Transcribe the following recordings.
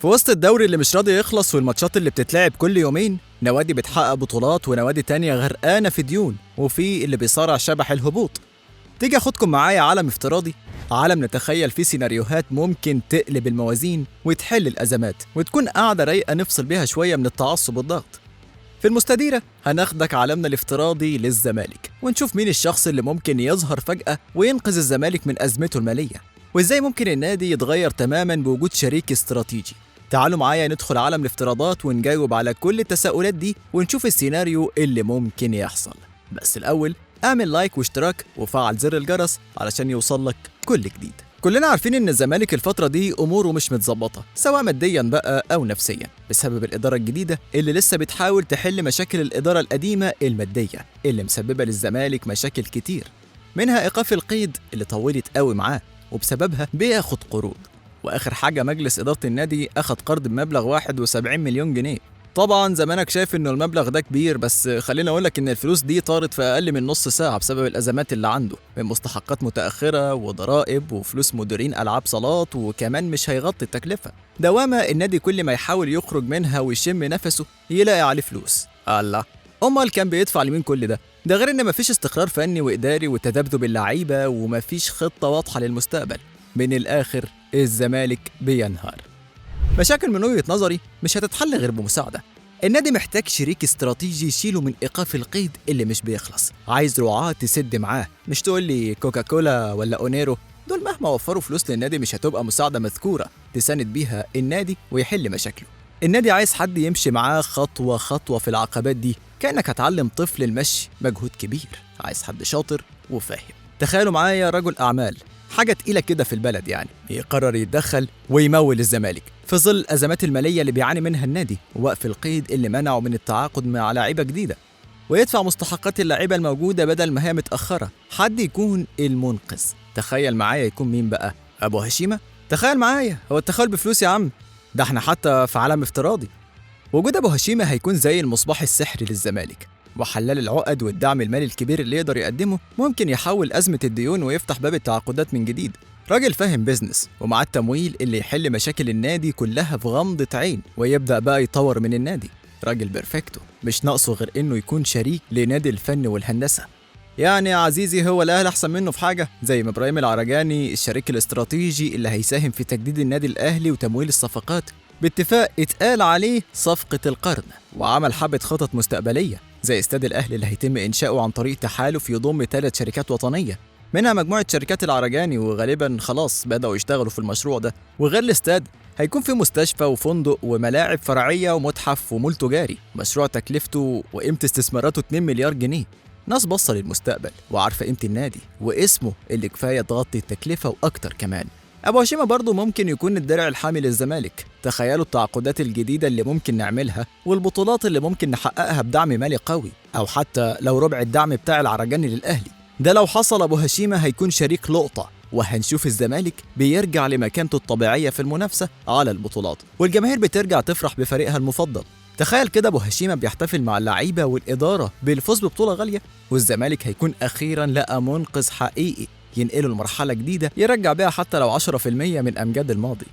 في وسط الدوري اللي مش راضي يخلص والماتشات اللي بتتلعب كل يومين، نوادي بتحقق بطولات ونوادي تانية غرقانة في ديون، وفي اللي بيصارع شبح الهبوط. تيجي أخدكم معايا عالم افتراضي، عالم نتخيل فيه سيناريوهات ممكن تقلب الموازين وتحل الأزمات، وتكون قاعدة رايقة نفصل بيها شوية من التعصب والضغط. في المستديرة هناخدك عالمنا الافتراضي للزمالك، ونشوف مين الشخص اللي ممكن يظهر فجأة وينقذ الزمالك من أزمته المالية، وإزاي ممكن النادي يتغير تماماً بوجود شريك استراتيجي. تعالوا معايا ندخل عالم الافتراضات ونجاوب على كل التساؤلات دي ونشوف السيناريو اللي ممكن يحصل. بس الأول اعمل لايك واشتراك وفعل زر الجرس علشان يوصلك كل جديد. كلنا عارفين ان الزمالك الفترة دي اموره مش متظبطة، سواء ماديا بقى او نفسيا، بسبب الادارة الجديدة اللي لسه بتحاول تحل مشاكل الادارة القديمة المادية اللي مسببة للزمالك مشاكل كتير، منها ايقاف القيد اللي طولت قوي معاه وبسببها بياخد قروض. واخر حاجة مجلس ادارة النادي اخد قرض بمبلغ 71 مليون جنيه. طبعا زمانك شايف انه المبلغ ده كبير، بس خليني اقولك ان الفلوس دي طارت في اقل من نص ساعة بسبب الازمات اللي عنده من مستحقات متأخرة وضرائب وفلوس مديرين العاب صالات، وكمان مش هيغطي التكلفة. دوامة النادي كل ما يحاول يخرج منها ويشم نفسه يلاقي عليه فلوس. الله، امال كان بيدفع لمين كل ده؟ ده غير ان مفيش استقرار فني واداري وتذبذب اللعيبة ومفيش خطة واضحة للمستقبل. من الاخر الزمالك بينهار. مشاكل من وجهة نظري مش هتتحل غير بمساعدة. النادي محتاج شريك استراتيجي يشيله من إيقاف القيد اللي مش بيخلص، عايز رعاة تسد معاه، مش تقول لي كوكاكولا ولا أونيرو، دول مهما وفروا فلوس للنادي مش هتبقى مساعدة مذكورة تساند بيها النادي ويحل مشاكله. النادي عايز حد يمشي معاه خطوة خطوة في العقبات دي، كأنك هتعلم طفل المشي، مجهود كبير، عايز حد شاطر وفاهم. تخيلوا معايا رجل أعمال، حاجة تقيلة كده في البلد يعني، يقرر يتدخل ويمول الزمالك في ظل الأزمات المالية اللي بيعاني منها النادي، ووقف القيد اللي منعه من التعاقد مع لاعيبة جديدة، ويدفع مستحقات اللاعيبة الموجودة بدل ما هي متأخرة. حد يكون المنقذ. تخيل معايا يكون مين بقى؟ أبو هشيمة؟ تخيل معايا، هو التخيل بفلوس يا عم؟ ده احنا حتى في عالم افتراضي. وجود أبو هشيمة هيكون زي المصباح السحري للزمالك، وحلال العقد والدعم المالي الكبير اللي يقدر يقدمه ممكن يحول أزمة الديون ويفتح باب التعاقدات من جديد. راجل فاهم بيزنس ومعاه التمويل اللي يحل مشاكل النادي كلها في غمضة عين ويبدأ بقى يطور من النادي. راجل بيرفكتو، مش ناقصه غير إنه يكون شريك لنادي الفن والهندسة. يعني يا عزيزي هو الأهلي أحسن منه في حاجة؟ زي ما إبراهيم العرجاني الشريك الاستراتيجي اللي هيساهم في تجديد النادي الأهلي وتمويل الصفقات باتفاق اتقال عليه صفقة القرن، وعمل حبة خطط مستقبلية زي استاد الأهلي اللي هيتم إنشاؤه عن طريق تحالف يضم 3 شركات وطنية، منها مجموعة شركات العرجاني، وغالبا خلاص بدأوا يشتغلوا في المشروع ده. وغير الاستاد هيكون في مستشفى وفندق وملاعب فرعية ومتحف ومول تجاري، مشروع تكلفته وقيمة استثماراته 2 مليار جنيه. ناس بصة للمستقبل وعارفة قيمة النادي واسمه اللي كفاية تغطي التكلفة وأكتر كمان. أبو هشيمة برضه ممكن يكون الدرع الحامي للزمالك. تخيلوا التعاقدات الجديدة اللي ممكن نعملها والبطولات اللي ممكن نحققها بدعم مالي قوي، أو حتى لو ربع الدعم بتاع العرجاني للأهلي. ده لو حصل أبو هشيمة هيكون شريك لقطة، وهنشوف الزمالك بيرجع لمكانته الطبيعية في المنافسة على البطولات، والجماهير بترجع تفرح بفريقها المفضل. تخيل كده أبو هشيمة بيحتفل مع اللعيبة والإدارة بالفوز ببطولة غالية، والزمالك هيكون أخيراً لقى منقذ حقيقي ينقله لمرحلة جديدة يرجع بيها حتى لو 10% من أمجاد الماضي.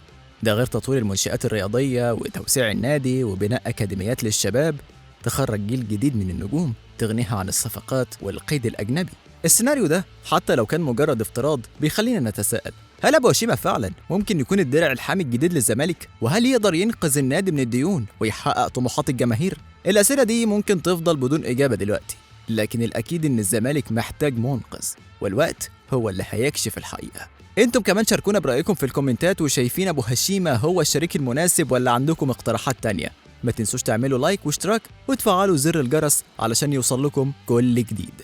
ده غير تطوير المنشآت الرياضية وتوسيع النادي وبناء أكاديميات للشباب تخرج جيل جديد من النجوم تغنيها عن الصفقات والقيد الأجنبي. السيناريو ده حتى لو كان مجرد افتراض بيخلينا نتساءل، هل أبو هشيمة فعلا ممكن يكون الدرع الحامي الجديد للزمالك؟ وهل يقدر ينقذ النادي من الديون ويحقق طموحات الجماهير؟ الأسئلة دي ممكن تفضل بدون إجابة دلوقتي، لكن الأكيد إن الزمالك محتاج منقذ، والوقت هو اللي هيكشف الحقيقة. انتم كمان شاركونا برأيكم في الكومنتات، وشايفين أبو هشيمة هو الشريك المناسب ولا عندكم اقتراحات تانية؟ ما تنسوش تعملوا لايك واشتراك وتفعلوا زر الجرس علشان يوصل لكم كل جديد.